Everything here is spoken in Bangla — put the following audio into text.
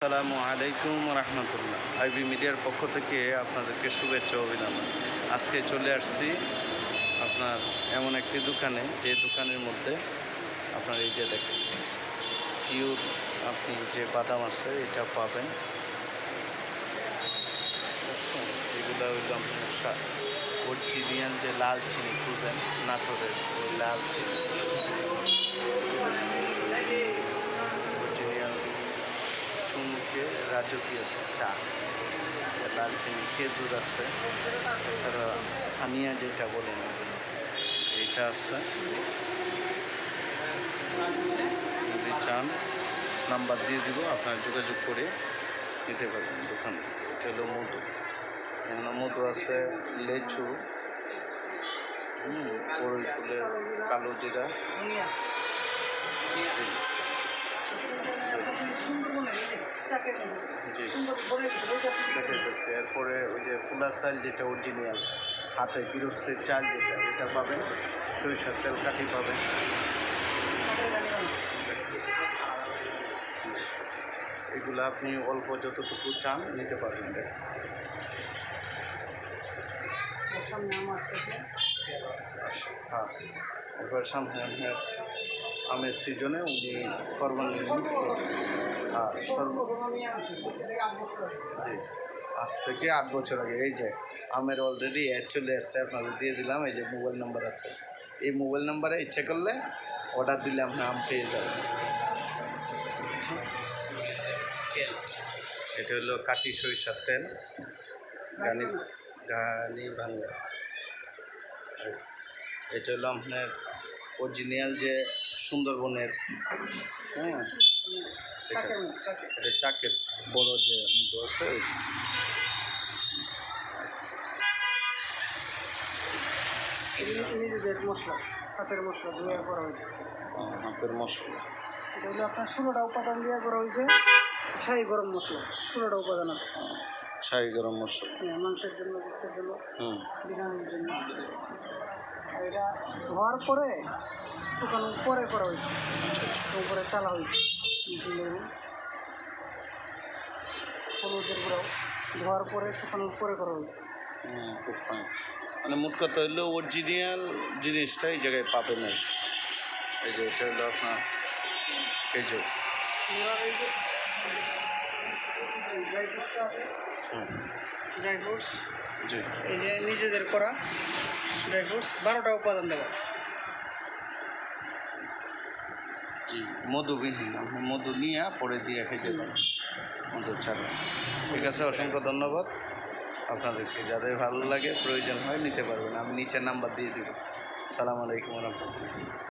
আসসালামু আলাইকুম রহমতুল্লাহ। আইবি মিডিয়ার পক্ষ থেকে আপনাদেরকে শুভেচ্ছা অভিনন্দন। আজকে চলে আসছি আপনার এমন একটি দোকানে, যে দোকানের মধ্যে আপনার এই যে দেখেন পিওর আপনি যে বাদাম আছে এটা পাবেন। বুঝছেন, এগুলো হইল আপনার অরিজিনাল যে লাল চিনি খুঁজেন, নাটোরের ওই লাল চিনি, অরিজিনাল চুমুকে রাজকীয় চা, দারচিনি, খেজুর আছে, এছাড়া হানিয়া যেটা বলেন এইটা আছে। যদি চান নাম্বার দিয়ে দিব, আপনার যোগাযোগ করে নিতে পারবেন দোকান। এটা হলো মধু, এখানে মধু আছে, লেচু, বড়ই ফুলের কালো জিরা, এরপরে ওই যে ফুলার চাল যেটা অরিজিনাল হাতে গৃহস্থের চাল যেটা, এটা পাবেন। সরিষার তেল কাঠি পাবেন। এগুলো আপনি অল্প যতটুকু চান নিতে পারবেন। দেখেন হ্যাঁ, এবার সামনে আপনার আমের সিজনে উনি সর্বনিম্ন জি, আজ থেকে 8 বছর আগে এই যে আমের অলরেডি অ্যাড চলে আসছে, আপনাদের দিয়ে দিলাম। এই যে মোবাইল নাম্বার আছে, এই মোবাইল নাম্বারে ইচ্ছে করলে অর্ডার দিলে আপনি আম পেয়ে যাবেন। এটা হলো কাটি সরিষার তেল, গানি ভাঙ্গা। এটা হলো আপনার অরিজিনাল যে সুন্দরবনের, হ্যাঁ এটা চাকের বড় যে মধ্যে আছে। নিজেদের মশলা, হাতের মশলা দিয়ে করা হয়েছে। হাতের মশলা এটা হলো আপনার 16টা উপাদান দিয়ে করা হয়েছে। শাহী গরম মশলা 16টা উপাদান আছে। শাহী গরম মশলা, মাংসের জন্য, গোস্তের জন্য, বিরিয়ানির জন্য। আর এটা ধোয়ার পরে শুকানোর পরে করা হয়েছে, উপরে চালা হয়েছে। হলুদের গুঁড়াও ধোয়ার পরে শুকানোর পরে করা হয়েছে। খুব ফাইন। মানে মোট কথা হইলো অরিজিনাল জিনিসটা এই জায়গায় পাবেন না। এই যে এটা হলো আপনার খেজুর, ড্রাই ফ্রুটসটা আছে, ড্রাই ফ্রুটস জি, এই যে নিজেদের করা ড্রাই ফ্রুটস 12টা উপাদান দেওয়া। জি, মধুবিহীন, আপনি মধু নিয়ে পরে দিয়ে খেতে পারেন মধু ছাড়া। ঠিক আছে, অসংখ্য ধন্যবাদ আপনাদেরকে। যাদের ভালো লাগে প্রয়োজন হয় নিতে পারবেন, আমি নিচে নাম্বার দিয়ে দিব। সালাম আলাইকুম রহমতুল্লাহ।